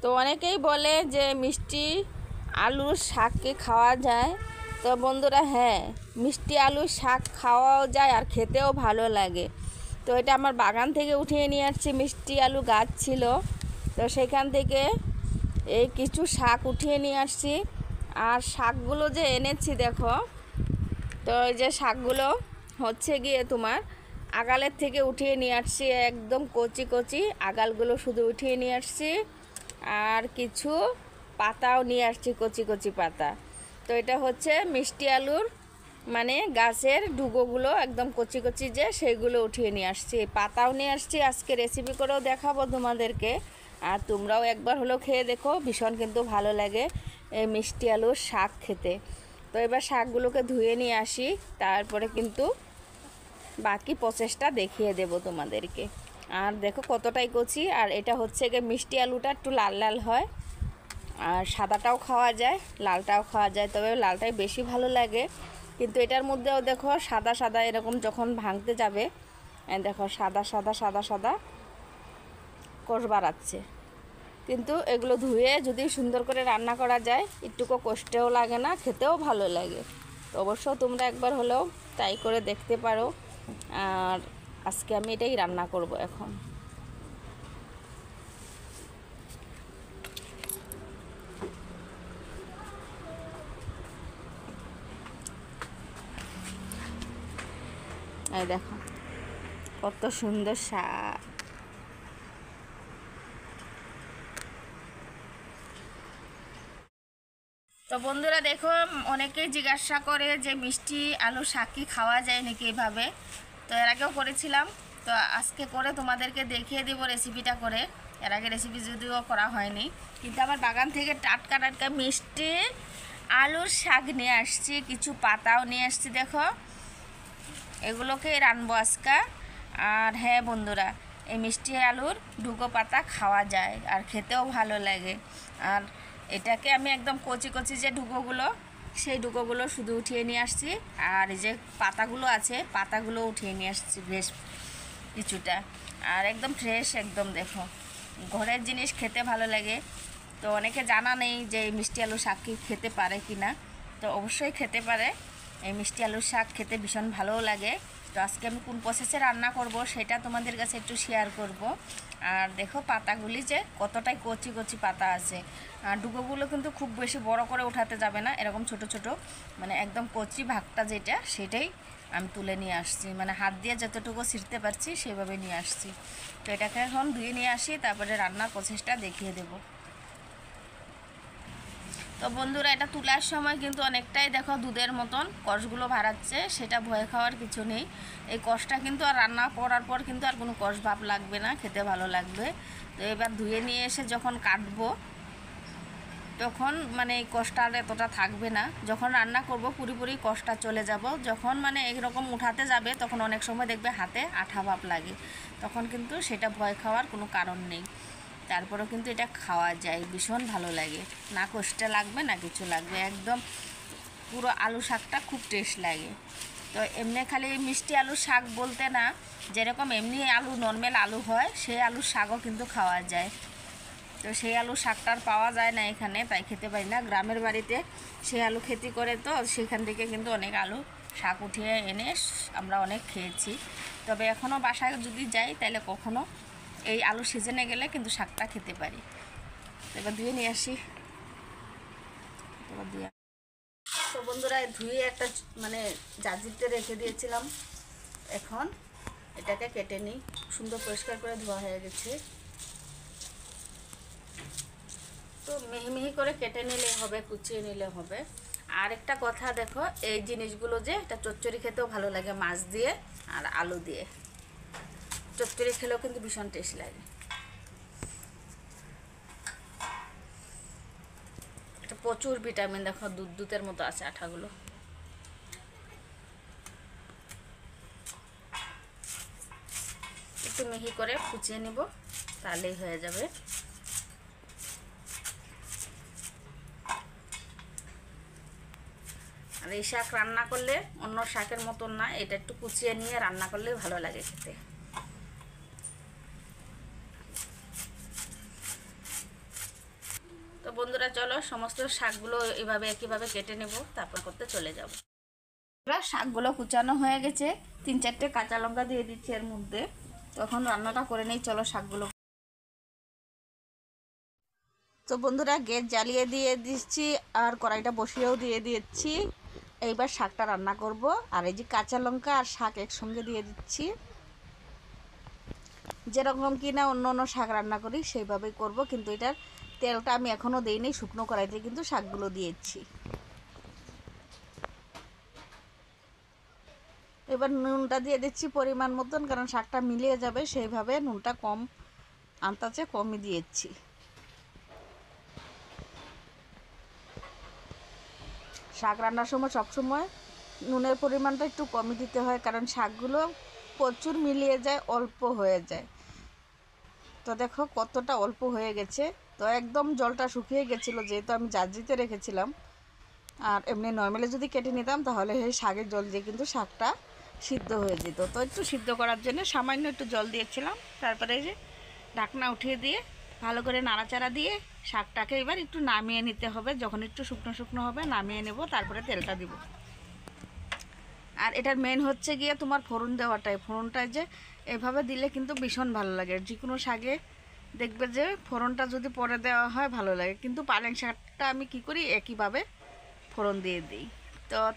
তো অনেকেই বলে যে মিষ্টি আলুর শাক কি খাওয়া যায়। তো বন্ধুরা, হ্যাঁ, মিষ্টি আলুর শাক খাওয়াও যায় আর খেতেও ভালো লাগে। তো এটা আমার বাগান থেকে উঠিয়ে নিয়ে আসছি, মিষ্টি আলু গাছ ছিল, তো সেখান থেকে এই কিছু শাক উঠিয়ে নিয়ে আসছি। আর শাকগুলো যে এনেছি দেখো, তো এই যে শাকগুলো হচ্ছে গিয়ে তোমার আগালের থেকে উঠিয়ে নিয়ে আসছি, একদম কচি কচি আগালগুলো শুধু উঠিয়ে নিয়ে আসছি। আর কিছু পাতাও নিয়ে আসছি, কচি কচি পাতা। তো এটা হচ্ছে মিষ্টি আলুর মানে গাছের ডুগোগুলো একদম কচি কচি যে, সেইগুলো উঠিয়ে নিয়ে আসছি। পাতাও নিয়ে আসছি, আজকে রেসিপি করেও দেখাবো তোমাদেরকে। আর তোমরাও একবার হলেও খেয়ে দেখো, ভীষণ কিন্তু ভালো লাগে এই মিষ্টি আলুর শাক খেতে। তো এবার শাকগুলোকে ধুয়ে নিয়ে আসি, তারপরে কিন্তু বাকি প্রসেসটা দেখিয়ে দেব তোমাদেরকে। আর দেখো কতটাই কচি। আর এটা হচ্ছে গিয়ে মিষ্টি আলুটা একটু লাল লাল হয়, আর সাদাটাও খাওয়া যায়, লালটাও খাওয়া যায়, তবে লালটাই বেশি ভালো লাগে। কিন্তু এটার মধ্যেও দেখো সাদা সাদা এরকম যখন ভাঙতে যাবে, দেখো সাদা সাদা সাদা সাদা কোষ বাড়াচ্ছে। কিন্তু এগুলো ধুয়ে যদি সুন্দর করে রান্না করা যায়, একটুকু কষ্টেও লাগে না, খেতেও ভালো লাগে। তো অবশ্য তোমরা একবার হলেও ট্রাই করে দেখতে পারো। আর আজকে আমি এটাই রান্না করব এখন। এই দেখো কত সুন্দর শাক। তো বন্ধুরা দেখো, অনেকেই জিজ্ঞাসা করে যে মিষ্টি আলু শাক কি খাওয়া যায় নাকি এইভাবে। তো এর আগেও করেছিলাম, তো আজকে করে তোমাদেরকে দেখিয়ে দেব রেসিপিটা করে। এর আগে রেসিপি যদিও করা হয়নি, কিন্তু আমার বাগান থেকে টাটকা টাটকা মিষ্টি আলুর শাক নিয়ে আসছি, কিছু পাতাও নিয়ে আসছি। দেখো এগুলোকে রানবো আজকে। আর হ্যাঁ বন্ধুরা, এই মিষ্টি আলুর ডুগো পাতা খাওয়া যায় আর খেতেও ভালো লাগে। আর এটাকে আমি একদম কচি কচি যে ডুগোগুলো, সেই ডুগোগুলো শুধু উঠিয়ে নিয়ে আসছি। আর এই যে পাতাগুলো আছে, পাতাগুলো উঠিয়ে নিয়ে আসছি বেশ কিছুটা। আর একদম ফ্রেশ, একদম দেখো ঘরের জিনিস খেতে ভালো লাগে। তো অনেকে জানা নেই যে এই মিষ্টি আলু শাক কি খেতে পারে কি না, তো অবশ্যই খেতে পারে। এই মিষ্টি আলুর শাক খেতে ভীষণ ভালোও লাগে। তো আজকে আমি কোন প্রসেসে রান্না করব সেটা তোমাদের কাছে একটু শেয়ার করব। আর দেখো পাতাগুলি যে কতটাই কচি কচি পাতা আছে। আর ডুগোগুলো কিন্তু খুব বেশি বড় করে উঠাতে যাবে না, এরকম ছোট ছোট মানে একদম কচি ভাগটা যেটা, সেটাই আমি তুলে নিয়ে আসছি, মানে হাত দিয়ে যতটুকু ছিঁড়তে পারছি সেভাবে নিয়ে আসছি। তো এটাকে এখন ধুয়ে নিয়ে আসি, তারপরে রান্নার প্রসেসটা দেখিয়ে দেবো। তো বন্ধুরা, এটা তোলার সময় কিন্তু অনেকটাই দেখো দুধের মতন কষগুলো ভাড়াচ্ছে, সেটা ভয় খাওয়ার কিছু নেই। এই কষটা কিন্তু আর রান্না করার পর কিন্তু আর কোনো কষ ভাব লাগবে না, খেতে ভালো লাগবে। তো এবার ধুয়ে নিয়ে এসে যখন কাটবো, তখন মানে এই কষটা আর এতটা থাকবে না। যখন রান্না করব পুরোপুরি কষটা চলে যাব। যখন মানে এইরকম উঠাতে যাবে, তখন অনেক সময় দেখবে হাতে আঠা ভাব লাগে, তখন কিন্তু সেটা ভয় খাওয়ার কোনো কারণ নেই। তারপরেও কিন্তু এটা খাওয়া যায়, ভীষণ ভালো লাগে, না কষ্টে লাগবে না কিছু লাগবে, একদম পুরো আলু শাকটা খুব টেস্ট লাগে। তো এমনি খালি মিষ্টি আলু শাক বলতে না, যেরকম এমনি আলু নর্মাল আলু হয়, সেই আলুর শাকও কিন্তু খাওয়া যায়। তো সেই আলু শাকটার পাওয়া যায় না এখানে, তাই খেতে পারি না। গ্রামের বাড়িতে সেই আলু খেতি করে, তো সেখান থেকে কিন্তু অনেক আলু শাক উঠিয়ে এনে আমরা অনেক খেয়েছি। তবে এখনও বাসায় যদি যাই, তাহলে কখনো এই আলু সিজনে গেলে কিন্তু শাকটা খেতে পারি। এবার ধুয়ে নিয়ে আসি। এবার দিয়ে তো বন্ধুরা, ধুয়ে একটা মানে জাজিতে রেখে দিয়েছিলাম, এখন এটাকে কেটে নিই। সুন্দর পরিষ্কার করে ধোয়া হয়ে গেছে, তো মিহি মিহি করে কেটে নিলে হবে, কুচিয়ে নিলে হবে। আর একটা কথা দেখো, এই জিনিসগুলো যে এটা চচ্চড়ি খেতেও ভালো লাগে, মাছ দিয়ে আর আলু দিয়ে চচ্চড়ি খেলেও কিন্তু ভীষণ টেস্ট লাগে। এটা প্রচুর ভিটামিন, দেখো দুধ দুধের মতো আছে আঠাগুলো। একটু মিহি করে কুচিয়ে নিব, তাহলেই হয়ে যাবে। আর এই শাক রান্না করলে অন্য শাকের মতন না, এটা একটু কুচিয়ে নিয়ে রান্না করলে ভালো লাগে খেতে। বন্ধুরা চলো সমস্ত শাকগুলো এভাবে একইভাবে কেটে নেব, তারপর করতে চলে যাব। শাকগুলো কুচানো হয়ে গেছে, 3-4টে কাঁচা লঙ্কা দিয়ে দিচ্ছি এর মধ্যে। তখন রান্নাটা করে নেই, চলো শাকগুলো। তো বন্ধুরা গ্যাস জ্বালিয়ে দিয়ে দিচ্ছি আর কড়াইটা বসিয়েও দিয়ে দিচ্ছি। এইবার শাকটা রান্না করব। আর এই যে কাঁচা লঙ্কা আর শাক একসঙ্গে দিয়ে দিচ্ছি। যেরকম কিনা অন্য অন্য শাক রান্না করি সেইভাবেই করব, কিন্তু এটার তেলটা আমি এখনও দিইনি, শুকনো কড়াইতে কিন্তু শাকগুলো দিয়েছি। এবার নুনটা দিয়ে দিচ্ছি পরিমাণ মতন, কারণ শাকটা মিলিয়ে যাবে সেইভাবে নুনটা কম আন্দাজে কমই দিয়েছি। শাক রান্নার সময় সবসময় নুনের পরিমাণটা একটু কমই দিতে হয়, কারণ শাকগুলো প্রচুর মিলিয়ে যায়, অল্প হয়ে যায়। তো দেখো কতটা অল্প হয়ে গেছে। তো একদম জলটা শুকিয়ে গেছিলো, যেহেতু আমি জাজিতে রেখেছিলাম। আর এমনি নর্মালি যদি কেটে নিতাম তাহলে এই শাকের জল দিয়ে কিন্তু শাকটা সিদ্ধ হয়ে যেত। তো একটু সিদ্ধ করার জন্য সামান্য একটু জল দিয়েছিলাম। তারপরে এই যে ঢাকনা উঠিয়ে দিয়ে ভালো করে নাড়াচাড়া দিয়ে শাকটাকে এবার একটু নামিয়ে নিতে হবে। যখন একটু শুকনো শুকনো হবে নামিয়ে নেব, তারপরে তেলটা দিব। আর এটার মেন হচ্ছে গিয়ে তোমার ফোড়ন দেওয়াটাই। ফোড়নটায় যে এভাবে দিলে কিন্তু ভীষণ ভালো লাগে। যে কোনো শাকে দেখবে যে ফোড়নটা যদি পরে দেওয়া হয় ভালো লাগে, কিন্তু পালং শাকটা আমি কি করি একইভাবে ফোড়ন দিয়ে দিই।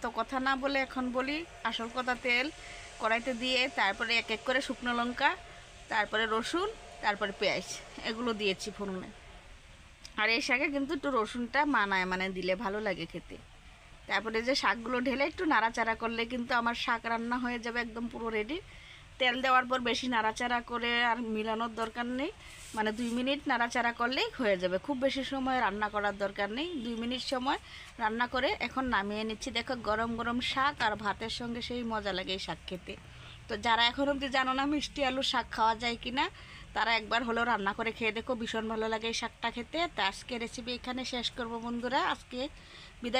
তো কথা না বলে এখন বলি আসল কথা। তেল কড়াইতে দিয়ে তারপরে এক এক করে শুকনো লঙ্কা, তারপরে রসুন, তারপরে পেঁয়াজ এগুলো দিয়েছি ফোড়নে। আর এই শাকে কিন্তু একটু রসুনটা মানে দিলে ভালো লাগে খেতে। তারপরে যে শাকগুলো ঢেলে একটু নাড়াচাড়া করলে কিন্তু আমার শাক রান্না হয়ে যাবে একদম পুরো রেডি। তেল দেওয়ার পর বেশি নাড়াচাড়া করে আর মিলানোর দরকার নেই, মানে 2 মিনিট নাড়াচাড়া করলেই হয়ে যাবে। খুব বেশি সময় রান্না করার দরকার নেই, 2 মিনিট সময় রান্না করে এখন নামিয়ে নিচ্ছি। দেখো গরম গরম শাক আর ভাতের সঙ্গে সেই মজা লাগে এই শাক খেতে। তো যারা এখন অবধি জানো না মিষ্টি আলুর শাক খাওয়া যায় কি না, তারা একবার হলেও রান্না করে খেয়ে দেখো, ভীষণ ভালো লাগে এই শাকটা খেতে। তো আজকে রেসিপি এখানে শেষ করব বন্ধুরা। আজকে বিদায়।